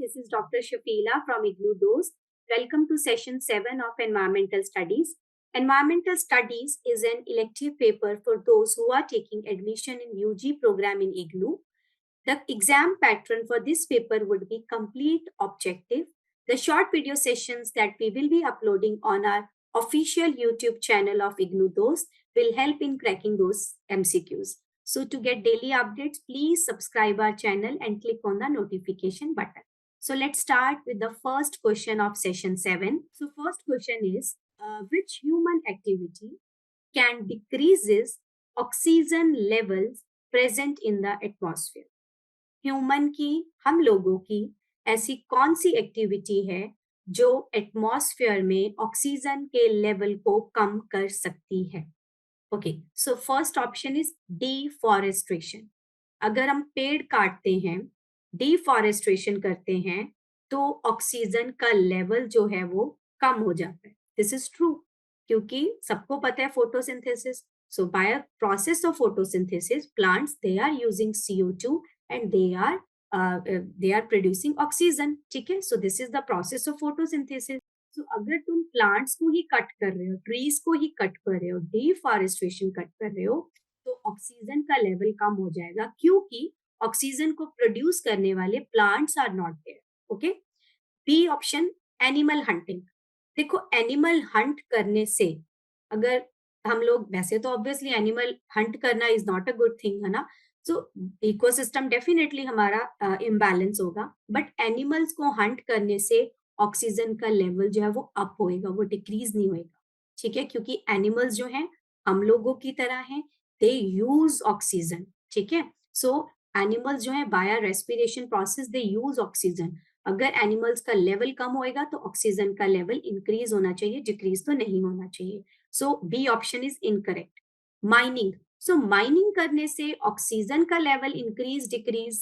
this is Dr. Shafila from IGNU DOST. Welcome to session 7 of Environmental Studies. Environmental Studies is an elective paper for those who are taking admission in UG program in IGNU. The exam pattern for this paper would be complete objective. The short video sessions that we will be uploading on our official YouTube channel of IGNU DOST will help in cracking those MCQs. So to get daily updates, please subscribe our channel and click on the notification button. So let's start with the first question of session 7. So first question is, which human activity can decreases oxygen levels present in the atmosphere? Human की, हम लोगों की ऐसी कौन सी activity है जो atmosphere में oxygen के लेवल को कम कर सकती है? Okay, so first option is deforestation. अगर हम पेड़ काटते हैं, डिफॉरेस्ट्रेशन करते हैं, तो ऑक्सीजन का लेवल जो है वो कम हो जाता है. दिस इज ट्रू, क्योंकि सबको पता है photosynthesis. So by a process of photosynthesis plants they are using CO2 and they are producing oxygen. ठीक है, so this is the process of photosynthesis. So अगर तुम प्लांट्स को ही कट कर रहे हो, ट्रीज को ही कट कर रहे हो, डिफॉरेस्ट्रेशन कट कर रहे हो, तो ऑक्सीजन का लेवल कम हो जाएगा, क्योंकि ऑक्सीजन को प्रोड्यूस करने वाले plants are not there. Okay, B option animal hunting. देखो, एनिमल हंट करने से अगर हम लोग, वैसे तो ऑब्वियसली एनिमल हंट करना is not a good thing, है ना. सो इकोसिस्टम डेफिनेटली हमारा इम्बैलेंस होगा, बट एनिमल्स को हंट करने से ऑक्सीजन का लेवल जो है वो अप होएगा, वो डिक्रीज नहीं होएगा. ठीक है, क्योंकि एनिमल्स जो हैं हम लोगों की तरह हैं, दे यूज ऑक्सीजन. ठीक है, सो एनिमल्स जो है बाय रेस्पिरेशन प्रोसेस दे यूज ऑक्सीजन. अगर एनिमल्स का लेवल कम होएगा तो ऑक्सीजन का लेवल इंक्रीज होना चाहिए, डिक्रीज तो नहीं होना चाहिए. So B option is incorrect. Mining. So mining करने से ऑक्सीजन का लेवल इंक्रीज डिक्रीज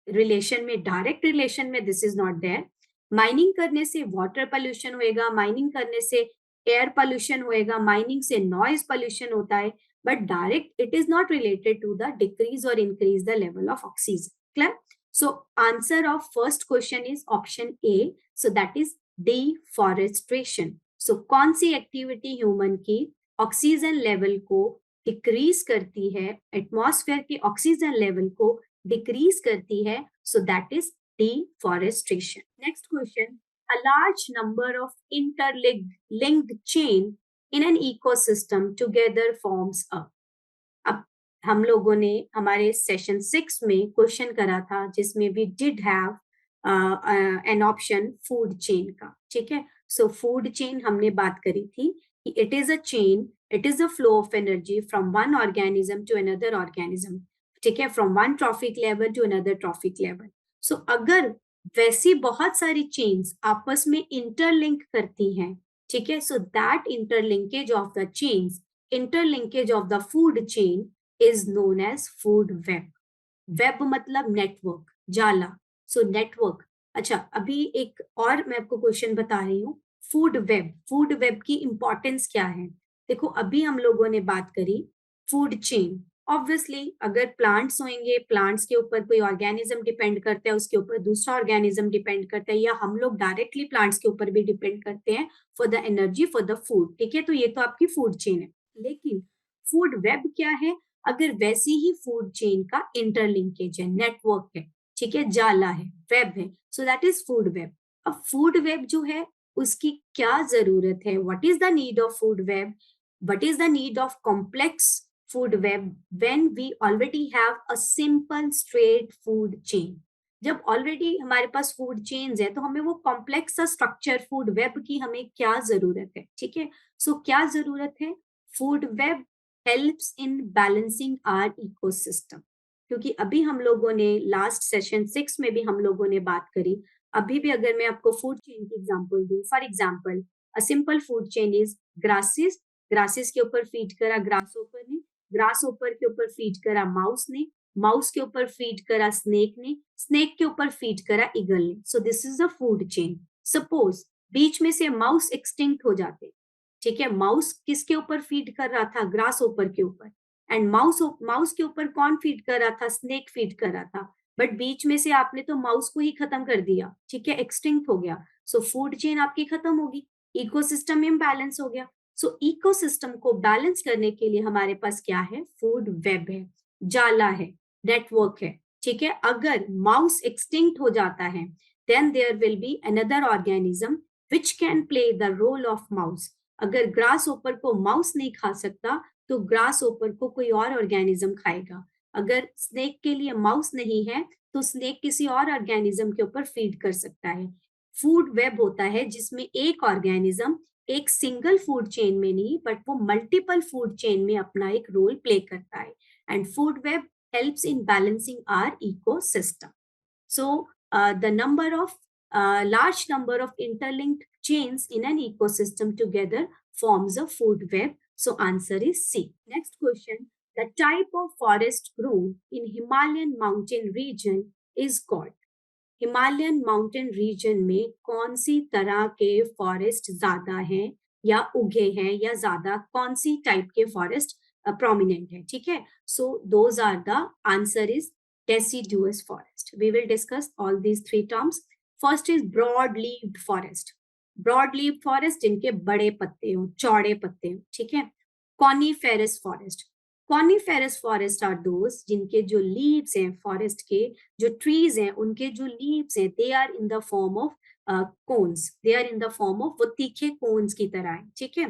रिलेशन में, डायरेक्ट रिलेशन में this is not there. Mining करने से वाटर पोल्यूशन होएगा, माइनिंग करने से एयर पोल्यूशन होएगा, माइनिंग से नॉइज पोल्यूशन होता है, but direct it is not related to the decrease और increase the level of oxygen. Clear? So answer of first question is option A. So that is deforestation. So कौन सी activity human की oxygen level को decrease करती है, atmosphere के oxygen level को decrease करती है? So that is deforestation. Next question. A large number of interlinked chain in an ecosystem together forms a. अब हम लोगों ने हमारे सेशन 6 में क्वेश्चन करा था, जिसमें we did have an option food chain का. ठीक है, सो फूड चेन हमने बात करी थी कि it is a chain, it is a flow of energy from one organism to another organism. ठीक है, from one trophic level to another trophic level. So अगर वैसी बहुत सारी चेन्स आपस में इंटरलिंक करती हैं, ठीक है, so that interlinkage of the chains, interlinkage of the food chain is known as food web. Web मतलब नेटवर्क, जाला. So network. अच्छा, अभी एक और मैं आपको क्वेश्चन बता रही हूँ. फूड वेब, फूड वेब की इंपॉर्टेंस क्या है? देखो, अभी हम लोगों ने बात करी फूड चेन. ऑब्वियसली अगर प्लांट्स होंगे, प्लांट्स के ऊपर कोई ऑर्गेनिज्म डिपेंड करता है, उसके ऊपर दूसरा ऑर्गेनिज्म डिपेंड करता है, या हम लोग डायरेक्टली प्लांट्स के ऊपर भी डिपेंड करते हैं for the energy, for the food. ठीक है, तो ये तो आपकी फूड चेन है. लेकिन फूड वेब क्या है? अगर वैसी ही फूड चेन का इंटरलिंकेज है, नेटवर्क है, ठीक है, जाला है, वेब है, so that is food web. अब फूड वेब जो है उसकी क्या जरूरत है? What is the need of food web? What is the need of complex food web when we already have a simple straight food chain? जब already हमारे पास फूड चेन्स है, तो हमें वो कॉम्प्लेक्स सा स्ट्रक्चर फूड वेब की हमें क्या जरूरत है? ठीक है, सो क्या जरूरत है? Food web helps in balancing our ecosystem. क्योंकि अभी हम लोगों ने लास्ट सेशन 6 में भी हम लोगों ने बात करी. अभी भी अगर मैं आपको फूड चेन की एग्जांपल दूं, for example a simple food chain is grasses. Grasses के ऊपर फीड करा ग्रास ओपर ने, ग्रास ओपर के ऊपर फीड करा माउस ने, माउस के ऊपर फीड करा स्नेक ने, स्नेक के ऊपर फीड करा ईगल ने. So this is a food chain. Suppose बीच में से माउस एक्सटिंक्ट हो जाते, ठीक है, माउस किसके ऊपर फीड कर रहा था? ग्रास ओपर के ऊपर. एंड माउस के ऊपर कौन फीड कर रहा था? स्नेक फीड कर रहा था. बट बीच में से आपने तो माउस को ही खत्म कर दिया, ठीक है, एक्सटिंक्ट हो गया, सो फूड चेन आपकी खत्म होगी, इकोसिस्टम इम्बैलेंस हो गया। सो इकोसिस्टम को बैलेंस करने के लिए हमारे पास क्या है, फूड वेब है, जाला है, नेटवर्क है, ठीक है। अगर माउस एक्सटिंक्ट हो जाता है then there will be another organism which can play the role of mouse. अगर ग्रास ओपर को माउस नहीं खा सकता तो ग्रास ओपर को कोई और ऑर्गेनिज्म खाएगा। अगर स्नेक के लिए माउस नहीं है तो स्नेक किसी और ऑर्गेनिज्म के ऊपर फीड कर सकता है। फूड वेब होता है जिसमें एक ऑर्गेनिज्म एक सिंगल फूड चेन में नहीं बट वो मल्टीपल फूड चेन में अपना एक रोल प्ले करता है, and food web helps in balancing our ecosystem. So the number of large number of interlinked chains in an ecosystem together forms a food web. So answer is C. Next question. The type of forest grown in Himalayan mountain region is called. Himalayan mountain region में कौन सी तरह के forest ज्यादा हैं या उगे हैं या ज्यादा कौन सी टाइप के फॉरेस्ट प्रोमिनेंट है, ठीक है। So those are the answer is deciduous forest. We will discuss all these three terms. First is broad leaved forest. Broad leaved forest जिनके बड़े पत्ते हो, चौड़े पत्ते हो, ठीक है। Coniferous forest. Coniferous forest are those जिनके जो लीव्स हैं फॉरेस्ट के, जो ट्रीज हैं उनके जो लीव्स हैं they are in the form of cones, they are in the form of वो तीखे कोन्स की तरह है, ठीक है।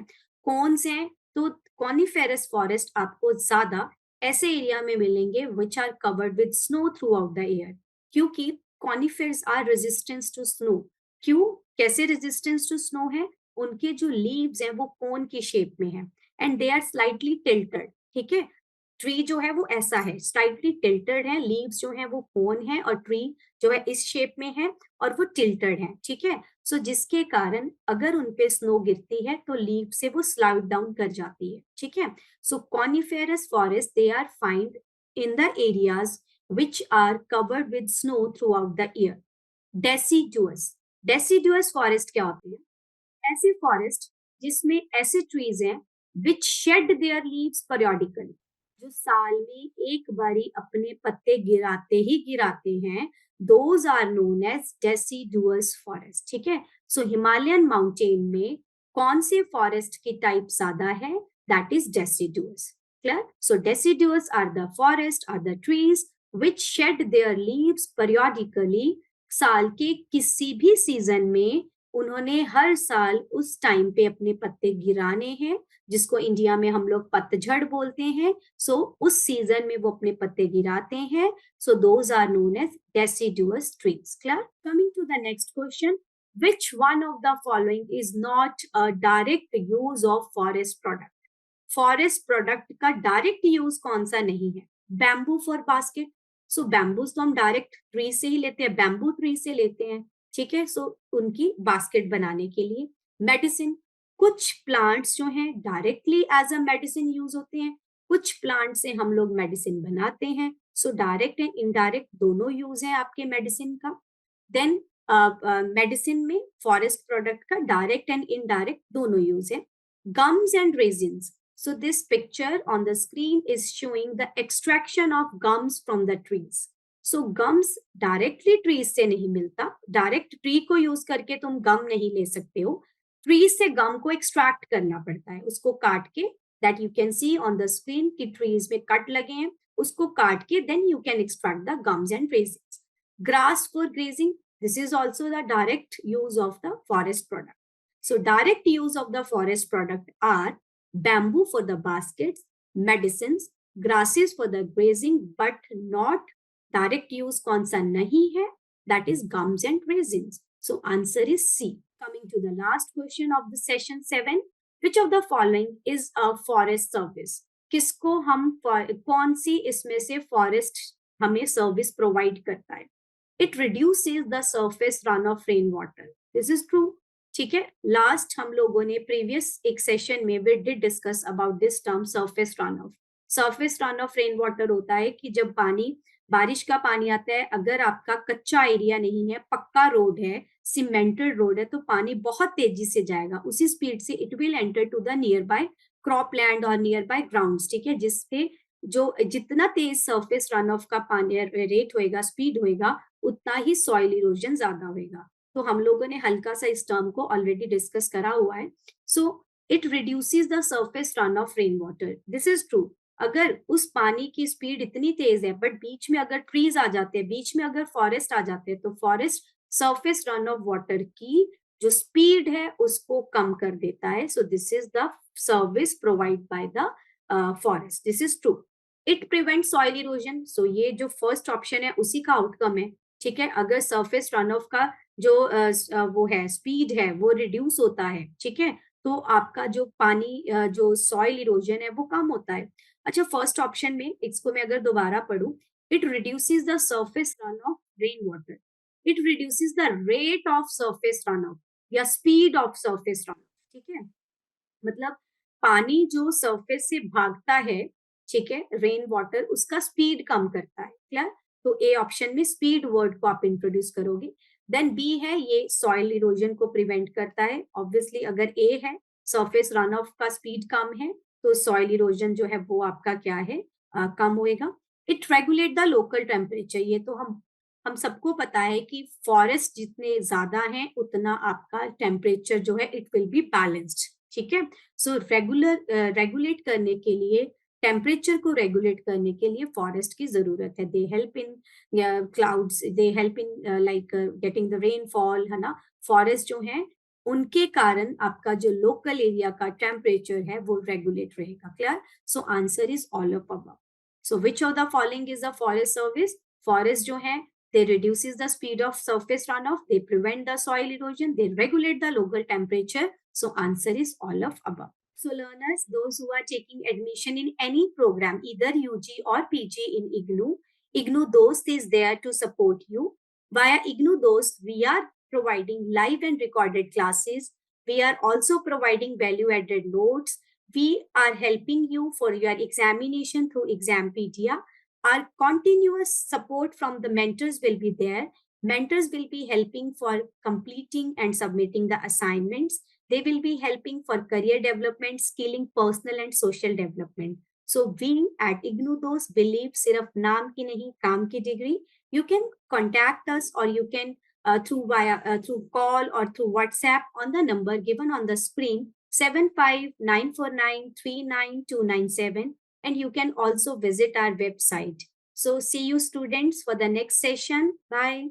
कोन्स हैं तो कॉनीफेरस फॉरेस्ट आपको ज्यादा ऐसे एरिया में मिलेंगे which are covered with snow throughout the year, क्योंकि coniferous are resistance to snow. क्यों, कैसे रेजिस्टेंस टू स्नो है, उनके जो लीव्स हैं वो कोन की शेप में है and they are slightly tilted, ठीक है। ट्री जो है वो ऐसा है, स्लाइटली टिल्टेड है, लीव्स जो है वो कोन है और ट्री जो है इस शेप में है और वो टिल्टेड है, ठीक है। सो जिसके कारण अगर उनपे स्नो गिरती है तो लीव से वो स्लाइड डाउन कर जाती है, ठीक है। So coniferous forest they are find in the areas which are covered with snow throughout the year. Deciduous, deciduous forest क्या होती है, ऐसी फॉरेस्ट जिसमें ऐसे ट्रीज हैं which shed their leaves periodically, जो साल में एक बारी अपने पत्ते गिराते ही गिराते हैं, those are known as deciduous forest, ठीक है। सो हिमालयन माउंटेन में कौन से फॉरेस्ट की टाइप ज्यादा है, that is deciduous. Clear, so deciduous are the forest are the trees which shed their leaves periodically, साल के किसी भी सीजन में उन्होंने हर साल उस टाइम पे अपने पत्ते गिराने हैं, जिसको इंडिया में हम लोग पतझड़ बोलते हैं। सो उस सीजन में वो अपने पत्ते गिराते हैं, so those are known as deciduous trees. Clear, coming to the next question, which one of the following is not a direct use of forest product? Forest product का डायरेक्ट यूज कौन सा नहीं है, bamboo for basket. So bamboos तो हम direct tree से ही लेते हैं, बैम्बू ट्री से लेते हैं, ठीक है। सो उनकी बास्केट बनाने के लिए। मेडिसिन, कुछ प्लांट्स जो हैं directly as a medicine use होते हैं, कुछ प्लांट से हम लोग मेडिसिन बनाते हैं। सो डायरेक्ट एंड इनडायरेक्ट दोनों यूज है आपके मेडिसिन का। देन मेडिसिन में फॉरेस्ट प्रोडक्ट का डायरेक्ट एंड इनडायरेक्ट दोनों यूज है। Gums and resins, so this picture on the screen is showing the extraction of gums from the trees. So gums directly trees से नहीं मिलता, direct tree को use करके तुम गम नहीं ले सकते हो, ट्री से गम को एक्सट्रैक्ट करना पड़ता है, उसको काट के, that you can see on the screen कि ट्रीज में कट लगे हैं, उसको काट के then you can extract the gums and resins. Grass for grazing, this is also the direct use of the forest product. So direct use of the forest product are bamboo for the baskets, medicines, grasses for the grazing, but not direct use कौन सा नहीं है, that is gums and raisins. So answer is C. Coming to the last question of the session 7, which of the following is a forest service? किसको हम कौन सी इसमें से forest हमें सर्विस प्रोवाइड करता है? It reduces the surface runoff rainwater. This is true. ठीक है, लास्ट हम लोगों ने प्रीवियस एक सेशन में we did discuss about this term surface runoff. Surface runoff rain water होता है कि जब पानी, बारिश का पानी आता है, अगर आपका कच्चा एरिया नहीं है, पक्का रोड है, सीमेंटेड रोड है, तो पानी बहुत तेजी से जाएगा, उसी स्पीड से it will enter to the nearby crop land और नियर बाय ग्राउंड, ठीक है, जिससे जो जितना तेज सरफेस रन ऑफ का पानी रेट होएगा, स्पीड होएगा, उतना ही सॉइल इरोजन ज्यादा होएगा। तो हम लोगों ने हल्का सा इस टर्म को ऑलरेडी डिस्कस करा हुआ है। So it reduces the surface runoff rain water, this is true. अगर उस पानी की स्पीड इतनी तेज है बट बीच में अगर ट्रीज आ जाते हैं, बीच में अगर फॉरेस्ट आ जाते हैं, तो forest surface runoff water की जो स्पीड है उसको कम कर देता है। So this is the service provide by the forest, this is true. It prevent soil erosion, so ये जो फर्स्ट ऑप्शन है उसी का आउटकम है। ठीक है, अगर सरफेस रन ऑफ का जो वो है स्पीड है वो रिड्यूस होता है, ठीक है, तो आपका जो पानी जो सॉइल इरोजन है वो कम होता है। अच्छा, फर्स्ट ऑप्शन में इसको मैं अगर दोबारा पढ़ूं, it reduces the surface runoff rain water, it reduces the rate of surface runoff या speed of surface runoff. ठीक है, मतलब पानी जो सरफेस से भागता है, ठीक है, रेन वाटर उसका स्पीड कम करता है। क्लियर? तो ए ऑप्शन में स्पीड वर्ड को आप इंट्रोड्यूस करोगे। देन बी है ये सॉइल इरोजन को प्रिवेंट करता है। ऑब्वियसली अगर ए है सरफेस रन ऑफ का स्पीड कम है तो सॉइल इरोजन जो है वो आपका क्या है, कम होएगा। It regulate the local temperature, ये तो हम सबको पता है कि फॉरेस्ट जितने ज्यादा हैं उतना आपका टेम्परेचर जो है इट विल बी बैलेंस्ड। ठीक है, सो रेगुलेट करने के लिए, टेम्परेचर को रेगुलेट करने के लिए फॉरेस्ट की जरूरत है। They help in clouds, they help in like getting the rainfall, है ना। फॉरेस्ट जो है उनके कारण आपका जो लोकल एरिया का टेम्परेचर है वो रेगुलेट रहेगा। Clear? So answer is all of above. So which of the following is the forest service? Forest जो है they reduces the speed of surface runoff, they prevent the soil erosion, they regulate the local temperature. So answer is all of above. So learners, those who are taking admission in any program, either UG or PG in IGNOU, IGNOU Dost is there to support you. Via IGNOU Dost, we are providing live and recorded classes. We are also providing value-added notes. We are helping you for your examination through Exampedia. Our continuous support from the mentors will be there. Mentors will be helping for completing and submitting the assignments. They will be helping for career development, skilling, personal and social development. So we at IGNUDOS believe sirf naam ki nahi kaam ki degree. You can contact us or you can through call or through WhatsApp on the number given on the screen 7594939297, and you can also visit our website. So see you students for the next session. Bye.